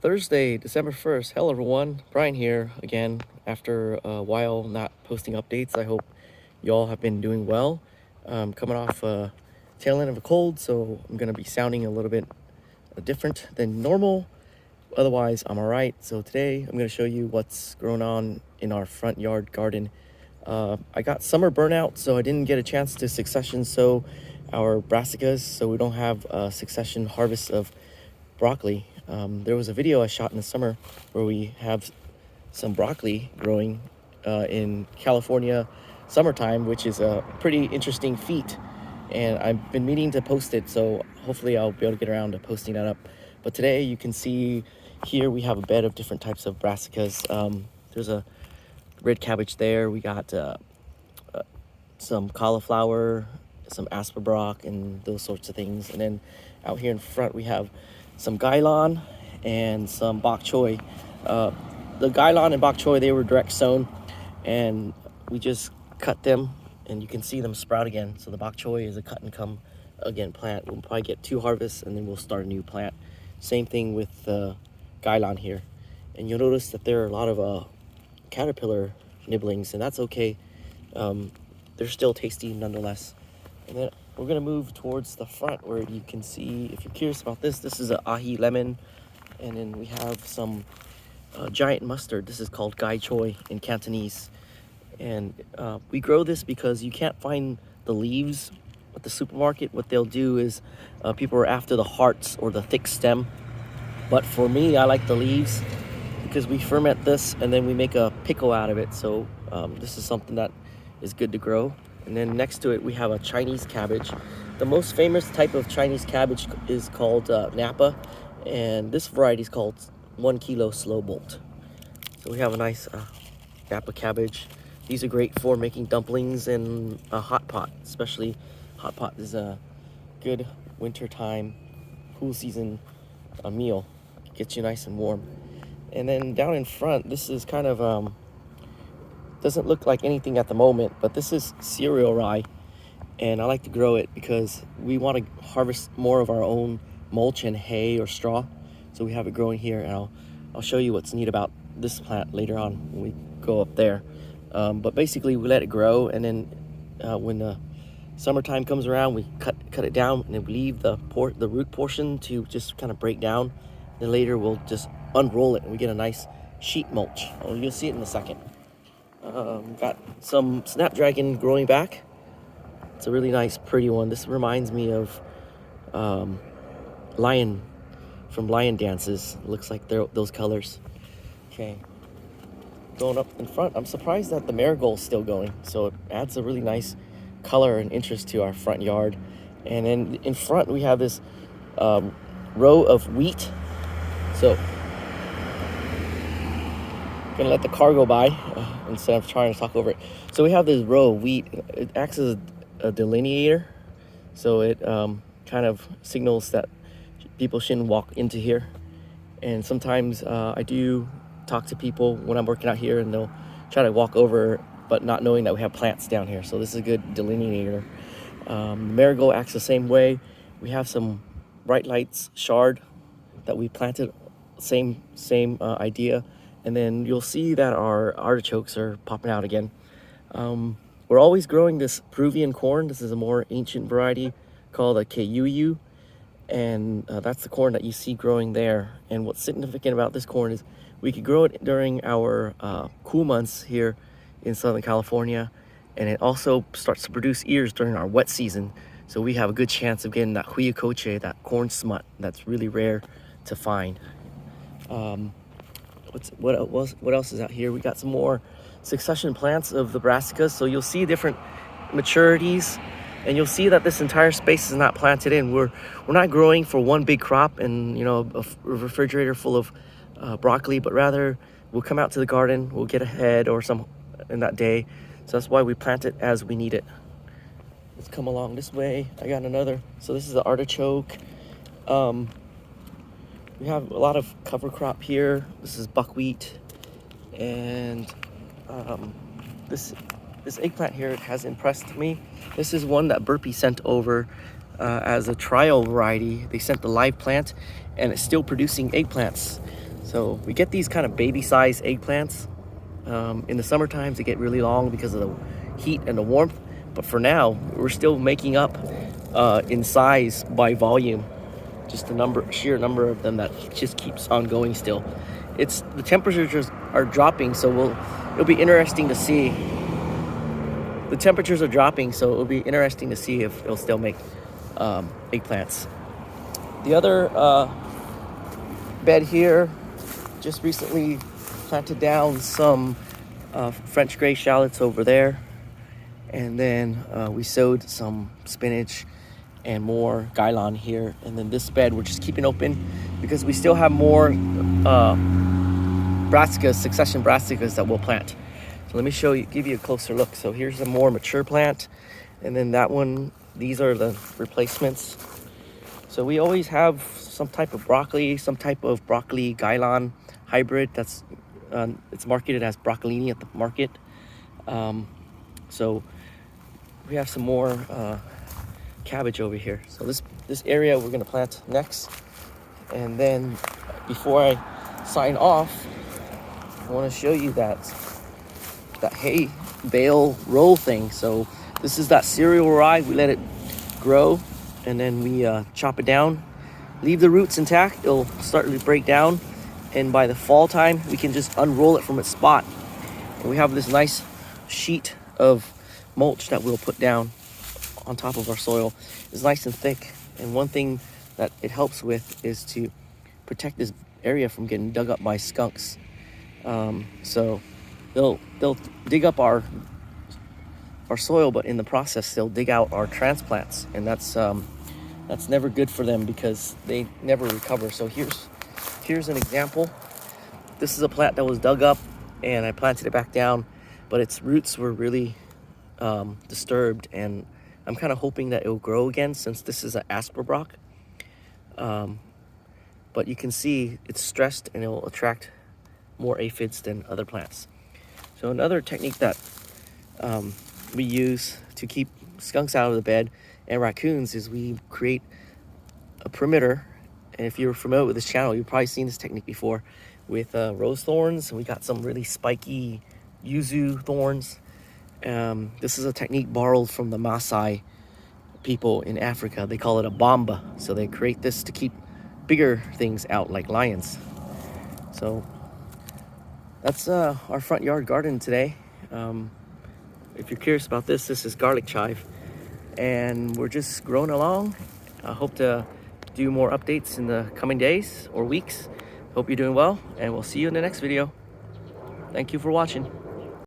Thursday, December 1st. Hello, everyone. Brian here again after a while not posting updates. I hope y'all have been doing well. Coming off tail end of a cold, so I'm going to be sounding a little bit different than normal. Otherwise, I'm all right. So today, I'm going to show you what's growing on in our front yard garden. I got summer burnout, so I didn't get a chance to succession sow our brassicas, so we don't have a succession harvest of broccoli. There was a video I shot in the summer where we have some broccoli growing in California summertime, which is a pretty interesting feat. And I've been meaning to post it, so hopefully I'll be able to get around to posting that up. But today you can see here we have a bed of different types of brassicas. There's a red cabbage there. We got some cauliflower, some asperbrock, and those sorts of things. And then out here in front we have some gailan and some bok choy. The gailan and bok choy, they were direct sown, and we just cut them, and you can see them sprout again. So the bok choy is a cut and come again plant. We'll probably get 2 harvests, and then we'll start a new plant. Same thing with the gailan here, and you'll notice that there are a lot of caterpillar nibblings, and that's okay. They're still tasty nonetheless. And then we're gonna move towards the front where you can see, if you're curious about this, this is an ahi lemon. And then we have some giant mustard. This is called gai choy in Cantonese. And we grow this because you can't find the leaves at the supermarket. What they'll do is people are after the hearts or the thick stem. But for me, I like the leaves because we ferment this and then we make a pickle out of it. So this is something that is good to grow. And then next to it, we have a Chinese cabbage. The most famous type of Chinese cabbage is called Napa. And this variety is called 1 kilo slow bolt. So we have a nice Napa cabbage. These are great for making dumplings in a hot pot. Especially hot pot is a good wintertime, cool season meal. Gets you nice and warm. And then down in front, this is kind of doesn't look like anything at the moment, but this is cereal rye, and I like to grow it because we want to harvest more of our own mulch and hay or straw. So we have it growing here, and I'll show you what's neat about this plant later on when we go up there. But basically, we let it grow, and then when the summertime comes around, we cut it down, and then we leave the root portion to just kind of break down. Then later, we'll just unroll it, and we get a nice sheet mulch. Oh, you'll see it in a second. Got some snapdragon growing back. It's a really nice, pretty one. This reminds me of lion from Lion Dances. It looks like they're those colors. Okay, going up in front, I'm surprised that the marigold's still going. So it adds a really nice color and interest to our front yard. And then in front, we have this row of wheat. So gonna let the car go by instead of trying to talk over it. So we have this row of wheat. It acts as a delineator, so it kind of signals that people shouldn't walk into here. And sometimes I do talk to people when I'm working out here, and they'll try to walk over, but not knowing that we have plants down here. So this is a good delineator. Marigold acts the same way. We have some bright lights shard that we planted. Same idea. And then you'll see that our artichokes are popping out again. We're always growing this Peruvian corn. This is a more ancient variety called a KUU. And that's the corn that you see growing there. And what's significant about this corn is we could grow it during our cool months here in Southern California. And it also starts to produce ears during our wet season. So we have a good chance of getting that huicoche, that corn smut that's really rare to find. What else is out here? We got some more succession plants of the brassicas. So you'll see different maturities, and you'll see that this entire space is not planted in. We're not growing for one big crop and a refrigerator full of broccoli, but rather we'll come out to the garden, we'll get a head or some in that day. So that's why we plant it as we need it. Let's come along this way. I got another. So this is the artichoke. We have a lot of cover crop here. This is buckwheat, and this eggplant here has impressed me. This is one that Burpee sent over as a trial variety. They sent the live plant, and it's still producing eggplants. So we get these kind of baby-sized eggplants. In the summer times, they get really long because of the heat and the warmth. But for now, we're still making up in size by volume. Just the sheer number of them that just keeps on going still. The temperatures are dropping, so it'll be interesting to see. The temperatures are dropping, so it'll be interesting to see if it'll still make eggplants. The other bed here, just recently planted down some French gray shallots over there, and then we sowed some spinach and more gailan here. And then this bed we're just keeping open because we still have more brassicas, succession brassicas that we'll plant. So let me give you a closer look. So here's a more mature plant, and then that one, these are the replacements. So we always have some type of broccoli gailan hybrid that's it's marketed as broccolini at the market. So we have some more cabbage over here. So this area we're gonna plant next. And then before I sign off, I want to show you that hay bale roll thing. So this is that cereal rye. We let it grow, and then we chop it down, leave the roots intact. It'll start to break down, and by the fall time we can just unroll it from its spot, and we have this nice sheet of mulch that we'll put down on top of our soil. It's nice and thick, and one thing that it helps with is to protect this area from getting dug up by skunks. So they'll dig up our soil, but in the process they'll dig out our transplants, and that's never good for them because they never recover. So here's an example. This is a plant that was dug up, and I planted it back down, but its roots were really disturbed, and I'm kind of hoping that it will grow again since this is an asperbrock. But you can see it's stressed, and it will attract more aphids than other plants. So another technique that we use to keep skunks out of the bed and raccoons is we create a perimeter. And if you're familiar with this channel, you've probably seen this technique before with rose thorns. We got some really spiky yuzu thorns. This is a technique borrowed from the Maasai people in Africa. They call it a bomba. So they create this to keep bigger things out, like lions. So that's our front yard garden today. If you're curious about this is garlic chive, and we're just growing along. I hope to do more updates in the coming days or weeks. Hope you're doing well, and we'll see you in the next video. Thank you for watching.